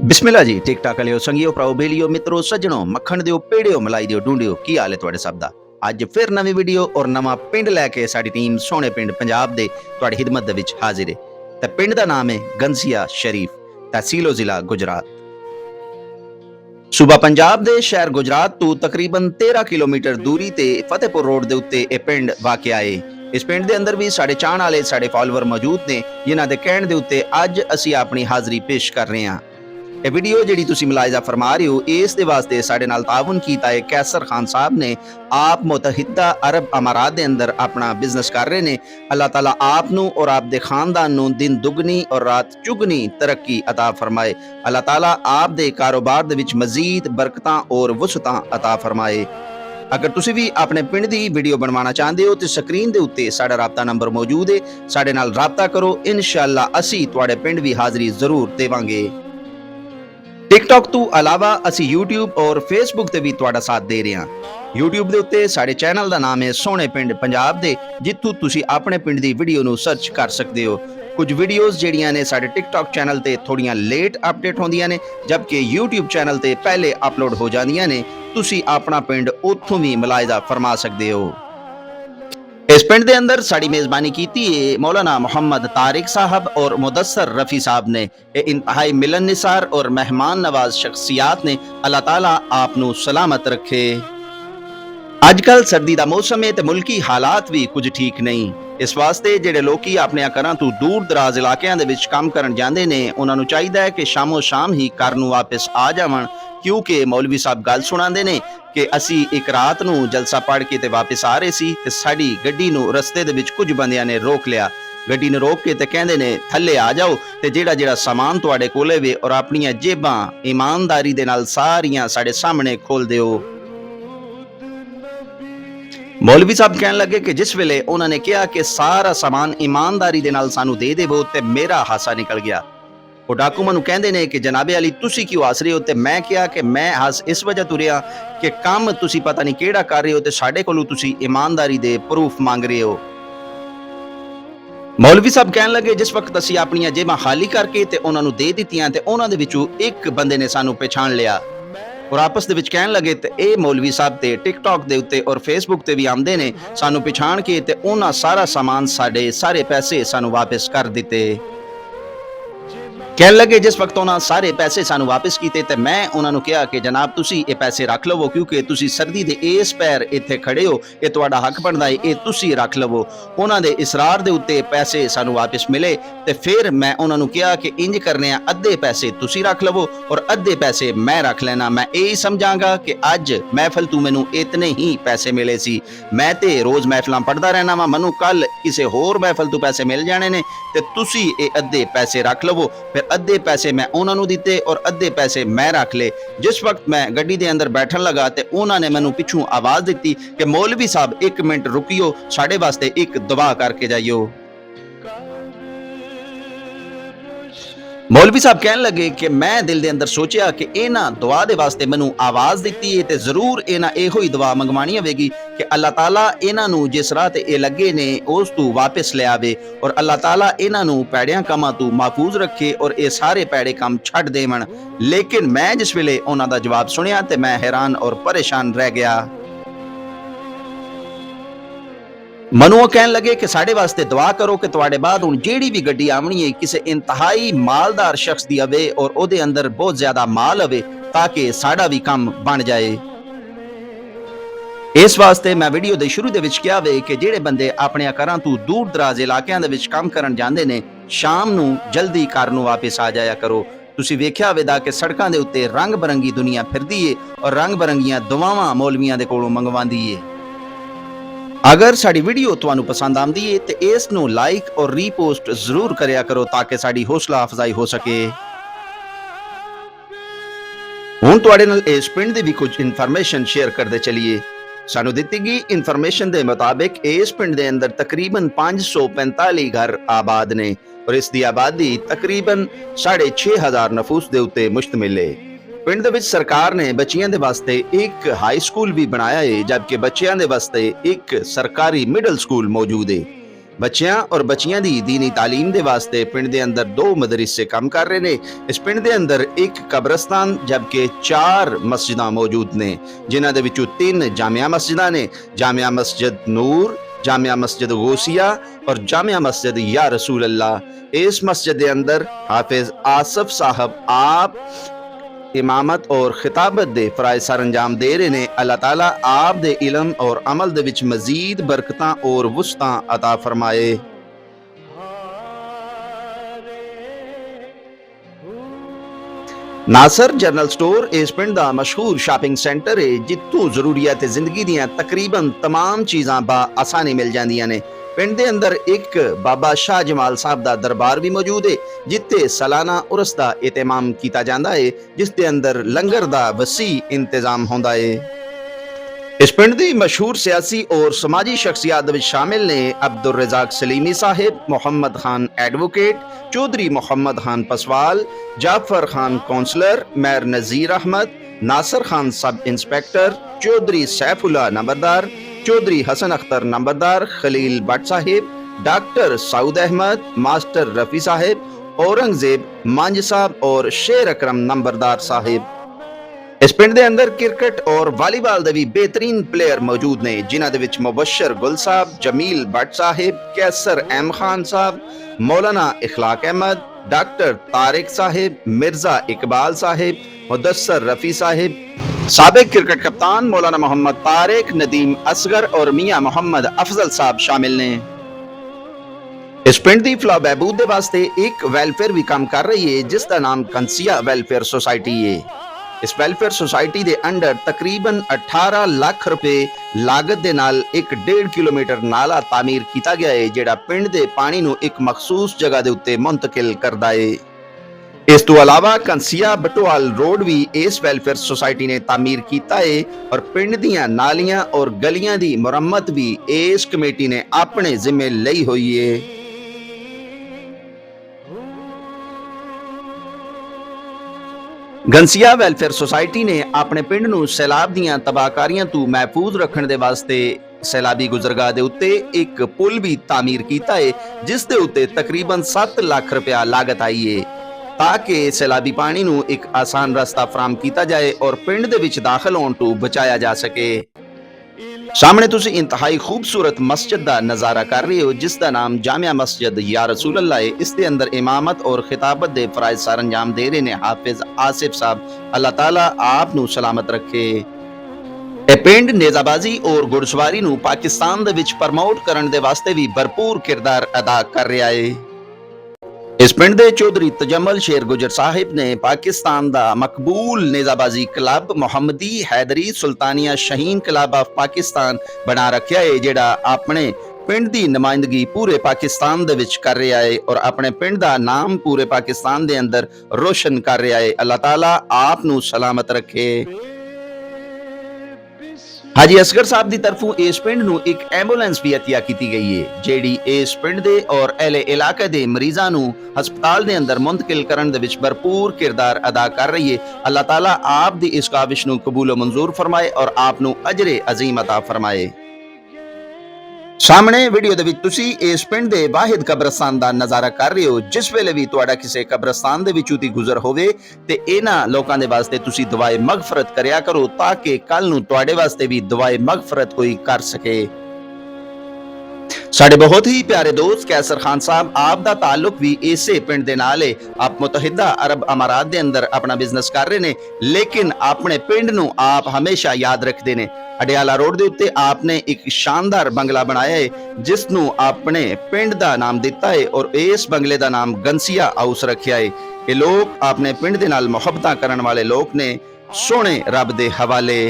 बिस्मिल्ला जी ठीक ठाक लियो संगियो भराओ बेलियो मित्रों सज्जनों मक्खन दियो पेड़ियो मलाई दियो ढूंढियो की हाल है तुहाडे सब दा। ਅੱਜ ਫਿਰ ਨਵੀਂ ਵੀਡੀਓ ਔਰ ਨਵਾਂ ਪਿੰਡ ਲੈ ਕੇ ਸਾਡੀ ਟੀਮ ਸੋਹਣੇ ਪਿੰਡ ਪੰਜਾਬ ਦੇ ਤੁਹਾਡੀ ਖਿਦਮਤ ਦੇ ਵਿੱਚ ਹਾਜ਼ਰ ਹੈ। ਤੇ ਪਿੰਡ ਦਾ ਨਾਮ ਹੈ ਗੰਸੀਆ ਸ਼ਰੀਫ, ਤਹਿਸੀਲ ਜ਼ਿਲ੍ਹਾ ਗੁਜਰਾਤ। ਸੂਬਾ ਪੰਜਾਬ ਦੇ ਸ਼ਹਿਰ ਗੁਜਰਾਤ ਤੋਂ ਤਕਰੀਬਨ 13 ਕਿਲੋਮੀਟਰ ਦੂਰੀ ਤੇ ਫਤਿਹਪੁਰ ਰੋਡ ਦੇ ਉੱਤੇ ਇਹ ਪਿੰਡ ਵਾਕਿਆ ਹੈ। ਇਸ ਪਿੰਡ ਦੇ ਅੰਦਰ ਵੀ ਸਾਡੇ ਚਾਹਣ ਵਾਲੇ ਸਾਡੇ ਫਾਲੋਅਰ ਮੌਜੂਦ ਨੇ ਜਿਨ੍ਹਾਂ ਦੇ ਕਹਿਣ ਦੇ ਉੱਤੇ ਅੱਜ ਅਸੀਂ ਆਪਣੀ ਹਾਜ਼ਰੀ ਪੇਸ਼ ਕਰ ਰਹੇ ਹਾਂ। ਇਹ ਵੀਡੀਓ ਜਿਹੜੀ ਤੁਸੀਂ ਮੁਲਾਜ਼ਾ ਫਰਮਾ ਰਹੇ ਹੋ ਇਸ ਦੇ ਵਾਸਤੇ ਸਾਡੇ ਨਾਲ ਤਾਵਨ ਕੀਤਾ ਹੈ ਕੈਸਰ ਖਾਨ ਸਾਹਿਬ ਨੇ। ਆਪ ਮੁਤਹਿਦਾ ਅਰਬ ਅਮਾਰਾਤ ਦੇ ਅੰਦਰ ਆਪਣਾ ਬਿਜ਼ਨਸ ਕਰ ਰਹੇ ਨੇ। ਅੱਲਾਹ ਤਾਲਾ ਆਪ ਨੂੰ ਔਰ ਆਪ ਦੇ ਖਾਨਦਾਨ ਨੂੰ ਦਿਨ ਦੁਗਣੀ ਔਰ ਰਾਤ ਚੁਗਣੀ ਤਰੱਕੀ ਅਤਾ ਫਰਮਾਏ। ਅੱਲਾਹ ਤਾਲਾ ਆਪ ਦੇ ਕਾਰੋਬਾਰ ਦੇ ਵਿੱਚ ਮਜ਼ੀਦ ਬਰਕਤਾਂ ਔਰ ਵਸਤਾਂ ਅਤਾ ਫਰਮਾਏ। ਅਗਰ ਤੁਸੀਂ ਵੀ ਆਪਣੇ ਪਿੰਡ ਦੀ ਵੀਡੀਓ ਬਣਵਾਉਣਾ ਚਾਹੁੰਦੇ ਹੋ ਤੇ ਸਕਰੀਨ ਦੇ ਉੱਤੇ ਸਾਡਾ ਰਾਬਤਾ ਨੰਬਰ ਮੌਜੂਦ ਹੈ, ਸਾਡੇ ਨਾਲ ਰਾਬਤਾ ਕਰੋ। ਇਨਸ਼ਾਅੱਲਾ ਅਸੀਂ ਤੁਹਾਡੇ ਪਿੰਡ ਵੀ ਹਾਜ਼ਰੀ ਜ਼ਰੂਰ ਦੇਵਾਂਗੇ। टिकटॉक ਤੋਂ ਇਲਾਵਾ ਅਸੀਂ YouTube ਔਰ Facebook ਤੇ ਵੀ ਤੁਹਾਡਾ ਸਾਥ ਦੇ ਰਹੇ ਹਾਂ। YouTube ਦੇ ਉੱਤੇ ਸਾਡੇ ਚੈਨਲ ਦਾ ਨਾਮ ਹੈ ਸੋਹਣੇ ਪਿੰਡ ਪੰਜਾਬ ਦੇ, ਜਿੱਥੋਂ ਤੁਸੀਂ ਆਪਣੇ ਪਿੰਡ ਦੀ ਵੀਡੀਓ ਨੂੰ ਸਰਚ ਕਰ ਸਕਦੇ ਹੋ। ਕੁਝ ਵੀਡੀਓਜ਼ ਜਿਹੜੀਆਂ ਨੇ ਸਾਡੇ TikTok ਚੈਨਲ ਤੇ ਥੋੜੀਆਂ ਲੇਟ ਅਪਡੇਟ ਹੁੰਦੀਆਂ ਨੇ, ਜਦਕਿ YouTube ਚੈਨਲ ਤੇ ਪਹਿਲੇ ਅਪਲੋਡ ਹੋ ਜਾਂਦੀਆਂ ਨੇ। ਤੁਸੀਂ ਆਪਣਾ ਪਿੰਡ ਉੱਥੋਂ ਵੀ ਮੁਲਾਜ਼ਾ ਫਰਮਾ ਸਕਦੇ ਹੋ। इस पिंड के अंदर साड़ी मेज़बानी की है मौलाना मोहम्मद तारिक साहब और मुदस्सर रफ़ी साहब ने। इंतहाई मिलन निसार और मेहमान नवाज शख्सियात ने। अल्लाह ताला आपनू सलामत रखे। अजकल सर्दी का मौसम है तो मुल्की हालात भी कुछ ठीक नहीं। इस वास्ते जेडे लोग अपने घरों तो दूर दराज इलाकों के काम करन जाते हैं उन्होंने चाहिए कि शामो शाम ही घर नूं वापस आ जावन, क्योंकि मौलवी साहब गल सुणांदे ने कि असी एक रात नूं जलसा पढ़ के ते वापस आ रहे सी ते साडी गड्डी नूं रस्ते दे विच कुछ बंदियां ने रोक लिया। गड्डी ने रोक के ते कहंदे ने थल्ले आ जाओ ते जेड़ा जेड़ा सामान तुहाडे कोले वे और अपनियां जेबां ईमानदारी दे नाल सारियां साडे सामने खोल दिओ। मौलवी साहब कहन लगे कि जिस वेले उन्होंने कहा कि सारा सामान ईमानदारी दे नाल सानू दे देवो ते मेरा हासा निकल गया। वो डाकू मैनू कहते हैं कि जनाबे अली तुसी क्यों हस रहे हो? ते मैं कहा कि मैं हस इस वजह तुरिया कि काम तुसी पता नहीं केड़ा कर रहे हो ते साडे कोलों तुसी ईमानदारी दे प्रूफ मांग रहे हो। मौलवी साहब कहन लगे जिस वक्त असी अपनियां जेबां खाली करके ते उन्हां नू दे दित्तियां ते उन्हां दे विचों एक बंदे ने सानू पहचान लिया और आपस दे विच कहन लगे ते ए मौलवी साहब ते टिकटॉक दे उत्ते और फेसबुक ते भी आमदे ने। सानू पहचान के ते उन्हां सारा सामान साडे सारे पैसे सानू वापस कर दिते। कहन लगे जिस वक्त उन्होंने सारे पैसे सानू वापस किए तो मैं उन्होंने कहा कि जनाब तुसी ये पैसे रख लवो, क्योंकि तुसी सर्दी दे इस पैर इत्थे खड़े हो, ये तुहाडा हक बनदा है, ये तुसी रख लवो। उन्होंने इसरार दे उत्ते पैसे सानू वापस मिले तो फिर मैं उन्होंने कहा कि इंज करने अद्धे पैसे तुसी रख लवो और अद्धे पैसे मैं रख लेना। मैं यही समझांगा कि अज महफिल तू मैनू इतने ही पैसे मिले सी, मैं तो रोज़ महफिलां पढ़दा रहना वा, मैनू कल किसी होर महफिल तू पैसे मिल जाने ने ते तुसी ये अद्धे पैसे रख लवो। फिर अद्धे पैसे मैं उन्होंने दिते और अद्धे पैसे मैं रख ले। जिस वक्त मैं गड्डी दे अंदर बैठन लगा तो उन्होंने मैनू पिछू आवाज़ दी कि मौलवी साहब एक मिनट रुकियो, साढ़े वास्ते एक दुआ करके जाइयो। मौलवी साहब कहन लगे कि मैं दिल दे अंदर सोचिया कि इन्हां दुआ दे वास्ते मैनू आवाज़ दित्ती है तो जरूर इन्हां इहो ही दुआ मंगवानी होवेगी कि अल्लाह ताला इन्हां नू जिस राह ते ये लगे ने उस तू वापस ले आवे और अल्लाह ताला इन्हां नू पैड़ियां कामां तू महफूज रखे और ये सारे पैड़े काम छड्ड देवन। लेकिन मैं जिस वेले उन्हां दा जवाब सुनिया तो मैं हैरान और परेशान रह गया। मनु कहन लगे कि साढ़े वास्ते दुआ करो कि तुहाडे बाद हुण जेड़ी भी गड्डी आवनी है किसी इंतहाई मालदार शख्स दी आवे और ओदे अंदर बहुत ज्यादा माल आवे ताकि साड़ा भी काम बन जाए। इस वास्ते मैं वीडियो दे शुरू दे विच कहा वे कि जेड़े बंदे अपने घरां तो दूर दराज इलाकों दे विच काम करन जांदे ने शाम नूं जल्दी घर नूं वापस आ जाया करो। तुसीं वेख्या होवेगा कि सड़कां दे उत्ते रंग बरंगी दुनिया फिरदी है और रंग बरंगियां दुआवां मौलवियां दे कोलों मंगवांदी है। अगर साड़ी वीडियो तुहानू पसंद आंदी है तो इस नू लाइक और रीपोस्ट जरूर करया करो ताकि साड़ी हौसला अफजाई हो सके। हुण तुहाडे नाल इस पिंड दी भी कुछ इन्फॉर्मेशन शेयर करते चलिए। सानू दित्ती गई इन्फॉर्मेशन के मुताबिक इस पिंड के अंदर तकरीबन 545 घर आबाद ने और इसकी आबादी तकरीबन 6500 नफूस के उत्ते मुश्तमिल है। पिंड दे विच सरकार ने बच्चियां दे वास्ते एक हाई स्कूल भी बनाया है, जबकि बच्चियां दे वास्ते एक सरकारी मिडल स्कूल मौजूद है। ਬੱਚਿਆਂ ਔਰ ਬੱਚੀਆਂ ਦੀ ਦੀਨੀ ਤਾਲੀਮ ਦੇ ਵਾਸਤੇ ਪਿੰਡ ਦੇ ਅੰਦਰ 2 ਮਦਰਸੇ ਕੰਮ ਕਰ ਰਹੇ ਨੇ। ਇਸ ਪਿੰਡ ਦੇ ਅੰਦਰ ਇੱਕ ਕਬਰਸਤਾਨ ਜਦਕਿ 4 ਮਸਜਿਦਾਂ ਮੌਜੂਦ ਨੇ, ਜਿਨ੍ਹਾਂ ਦੇ ਵਿੱਚੋਂ 3 ਜਾਮਿਆ ਮਸਜਿਦਾਂ ਨੇ। ਜਾਮਿਆ ਮਸਜਿਦ ਨੂਰ, ਜਾਮਿਆ ਮਸਜਿਦ ਗੌਸੀਆ ਔਰ ਜਾਮਿਆ ਮਸਜਿਦ या रसूल अल्लाह। इस मस्जिद के अंदर हाफिज आसिफ साहब आप इमामत और खिताबत दे फराइज सर अंजाम दे रहे ने। अल्लाह ताला आप दे इल्म और अमल दे विच मजीद बरकतां और वुस्तां अता फरमाए। नासर जनरल स्टोर इस पिंड दा मशहूर शॉपिंग सेंटर है, जित्थों जरूरियात जिंदगी दियां तकरीबन तमाम चीज़ां बा आसानी मिल जांदियां ने। पिंड दे अंदर एक बाबा शाह जमाल साहब दा दरबार भी मौजूद है, जिथे सालाना उरस दा एहतमाम किया जाता है, जिस दे अंदर लंगर दा वसी इंतजाम होंदा है। इस पिंड दी मशहूर सियासी और समाजी शख्सियात विच शामिल ने Abdul Razzaq Saleemi sahib, Mohammad Khan advocate, Chaudhry Mohammad Khan Paswal, Jafar Khan councillor, Mir Nazir Ahmad, Nasir Khan sub inspector, Chaudhry Saifullah नंबरदार, चौधरी हसन अख्तर नंबरदार, खलील भट्ट साहिब, डॉक्टर सऊद अहमद, मास्टर रफ़ी साहिब, औरंगजेब मंज साहब और शेर अकरम नंबरदार साहिब। इस पिंड दे अंदर क्रिकेट और वालीबॉल दे भी बेहतरीन प्लेयर मौजूद ने, जिन्हां दे विच मुबशर गुल साहब, जमील भट्ट साहिब, कैसर अहम खान साहब, मौलाना इखलाक अहमद, डॉक्टर तारिक साहिब, मिर्जा इकबाल साहिब, मुदस्सर रफ़ी साहिब, साबिक क्रिकेट कप्तान मौलाना मोहम्मद तारिक, नदीम असगर और मियां मोहम्मद अफजल साहब शामिल ने। इस पिंड दी फलाह बहबूद दे वास्ते एक वेलफेयर भी काम कर रही है, जिसका नाम कंसिया वेलफेयर सोसाइटी है। इस वेलफेयर सोसाइटी दे अंडर तकरीबन 18 लाख रुपए लागत दे नाल एक 1.5 किलोमीटर नाला तामीर किया गया है, जेड़ा पिंड दे पानी नू एक मखसूस जगह दे उत्ते मुंतकिल करदा है। इस तो अलावा कंसिया बटोआल रोड भी इस वेलफेयर सोसाइटी ने तामीर किया है और पिंड दियां नालियां और गलियां दी मुरम्मत भी इस कमेटी ने अपने जिम्मे लई हुई है। गंसिया वेलफेयर सोसाइटी ने अपने पिंड नू सैलाब दियां तबाहकारियां तू महफूज रखने दे वास्ते सैलाबी गुजरगाह दे उत्ते एक पुल भी तामीर कीता है, जिस दे उत्ते तकरीबन 7 लाख रुपया लागत आई है, ताकि सैलाबी पानी नू एक आसान रास्ता फराम किया जाए और पिंड दे विच दाखिल होने तू बचाया जा सके। सामने तुसी इंतहाई खूबसूरत मस्जिद दा नज़ारा कर रहे हो, जिसका नाम जामिया मस्जिद या रसूल अल्लाह है। इसके अंदर इमामत और खिताबत दे फराइज सर अंजाम दे रहे ने हाफिज आसिफ साहब। अल्लाह ताला आप नू सलामत रखे। ए पिंड नेजाबाजी और घुड़सवारी नू पाकिस्तान दे विच प्रमोट करने दे वास्ते भी भरपूर किरदार अदा कर रहा है। इस पिंड दे चौधरी तजम्मल शेर गुजर साहिब ने पाकिस्तान दा मकबूल नेजाबाजी club Mohammadi Haidari Sultania Shaheen club of Pakistan बना रखा है, जेड़ा अपने पिंड दी नुमाइंदगी पूरे पाकिस्तान दे विच कर रहा है और अपने पिंड दा नाम पूरे पाकिस्तान दे अंदर रोशन कर रहा है। अल्लाह ताला आप नू सलामत रखे। हाजी असगर साहब की तरफों इस पिंड नू एक एंबुलेंस भी अतिया की गई है, जेड़ी इस पिंड दे और अहले इलाके दे मरीजां नू हस्पताल दे अंदर मुंतकिल करन दे विच भरपूर किरदार अदा कर रही है। अल्लाह ताला आप दी इस काविश नू कबूल व मंजूर फरमाए और आप नू अजरे अजीम अता फरमाए। सामने वीडियो दे विच तुसी इस पिंड दे वाहिद कब्रस्तान दा नज़ारा कर रहे हो। जिस वेले भी तुहाडा किसी कब्रस्तान दे विचों दी गुजर होवे ते इन्हां लोकां दे वास्ते तुसी दुआए मगफरत करया करो, ताकि कल नू तुहाडे वास्ते भी दुआए मगफरत कोई कर सके। साडे बहुत ही प्यारे दोस्त कैसर खान साहब, आप दा ताल्लुक भी इसे पिंड दे नाल है। आप मुतहिदा अरब अमारात दे अंदर अपना बिजनेस कर रहे ने, लेकिन अपने पिंड नू आप हमेशा याद रखते ने। अडियाला रोड दे उत्ते आपने एक शानदार बंगला बनाया है, जिसनू अपने पिंड दा नाम दिता है और इस बंगले दा नाम गंसिया हाउस रखिया है। ये लोग अपने पिंड दे नाल मुहब्बतां करन वाले लोग ने, सोने रब दे हवाले।